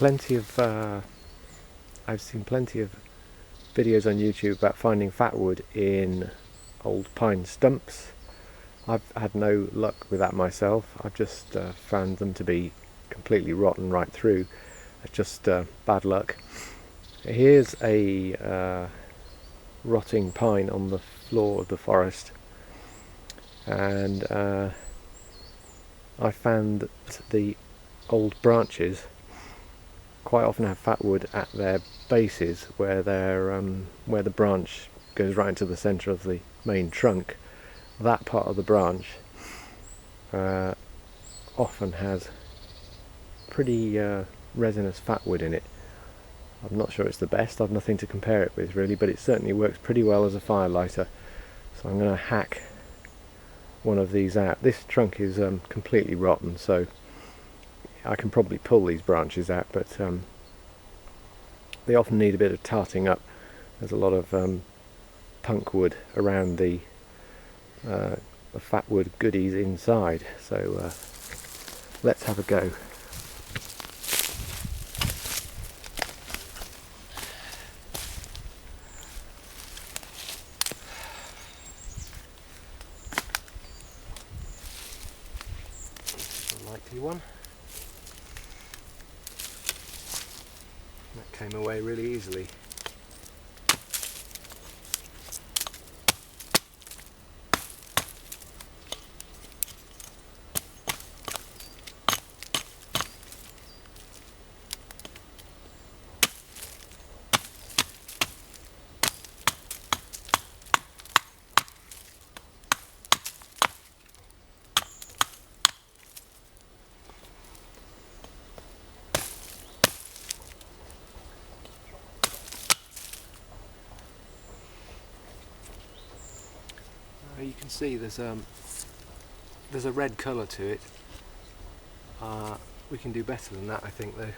plenty of I've seen plenty of videos on YouTube about finding fatwood in old pine stumps. I've had no luck with that myself. I've just found them to be completely rotten right through. It's just bad luck. Here's a rotting pine on the floor of the forest, and I found that the old branches quite often have fatwood at their bases, where where the branch goes right into the centre of the main trunk. That part of the branch often has pretty resinous fatwood in it. I'm not sure it's the best, I've nothing to compare it with really, but it certainly works pretty well as a fire lighter. So I'm going to hack one of these out. This trunk is completely rotten, so I can probably pull these branches out, but they often need a bit of tarting up. There's a lot of punk wood around the fatwood goodies inside, so let's have a go. A likely one. That came away really easily. You can see there's a red colour to it. We can do better than that, I think, though.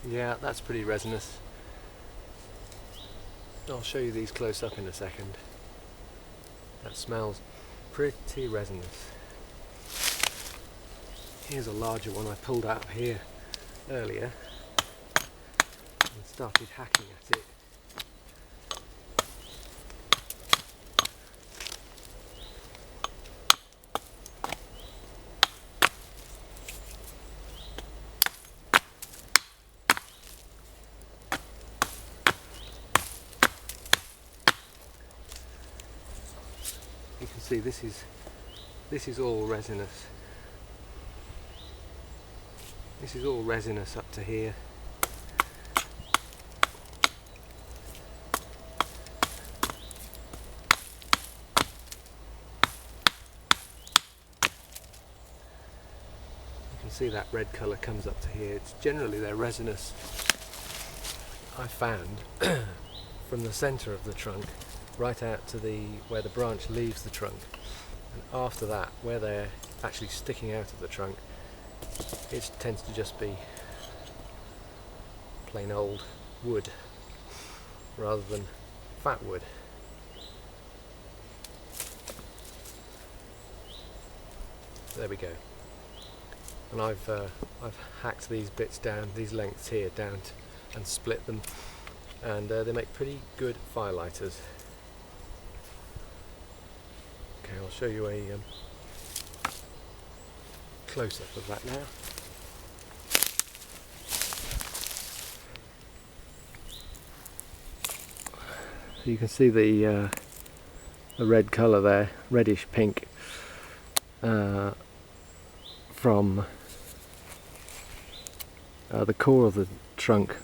Yeah, that's pretty resinous. I'll show you these close up in a second. That smells pretty resinous. Here's a larger one I pulled out of here earlier and started hacking at it. You can see this is all resinous. This is all resinous up to here. You can see that red colour comes up to here. It's generally they're resinous. I found from the centre of the trunk right out to where the branch leaves the trunk, and after that, where they're actually sticking out of the trunk, it tends to just be plain old wood rather than fatwood. There we go. And I've hacked these bits down, these lengths here down, and split them, and they make pretty good fire lighters. Okay, I'll show you a close-up of that now. So you can see the red colour there, reddish pink, from the core of the trunk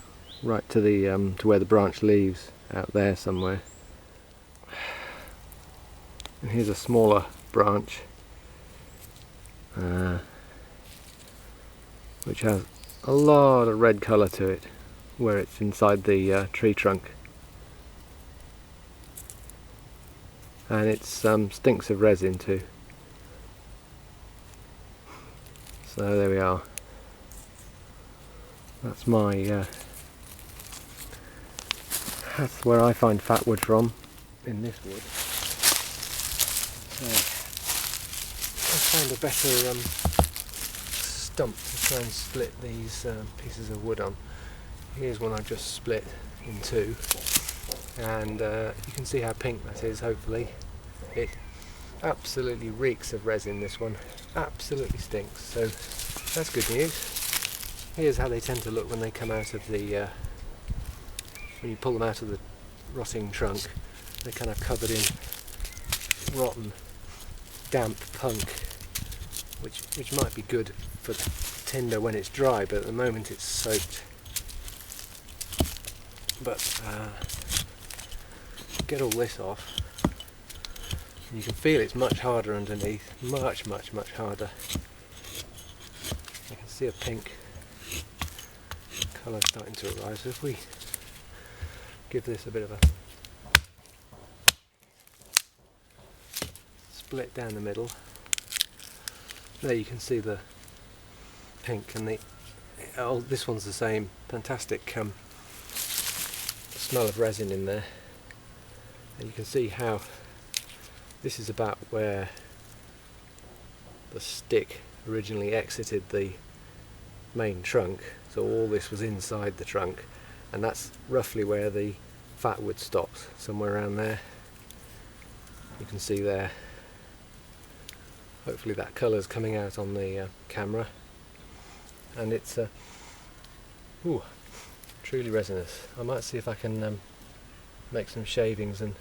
right to the to where the branch leaves, out there somewhere. And here's a smaller branch. which has a lot of red colour to it where it's inside the tree trunk, and it stinks of resin too. So there we are. That's that's where I find fatwood from, in this wood. So I found a better stump to try and split these pieces of wood on. Here's one I've just split in two, and you can see how pink that is. Hopefully, it absolutely reeks of resin. This one absolutely stinks, so that's good news. Here's how they tend to look when they come out of the when you pull them out of the rotting trunk. They're kind of covered in rotten, damp punk, which might be good for tinder when it's dry, but at the moment it's soaked. But get all this off, and you can feel it's much harder underneath, much harder. You can see a pink colour starting to arise. So if we give this a bit of a split down the middle, there you can see the pink, and this one's the same. Fantastic smell of resin in there, and you can see how this is about where the stick originally exited the main trunk, so all this was inside the trunk, and that's roughly where the fatwood stops, somewhere around there. You can see there. Hopefully that colour's coming out on the camera, and it's truly resinous. I might see if I can make some shavings and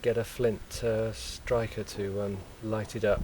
get a flint striker to light it up.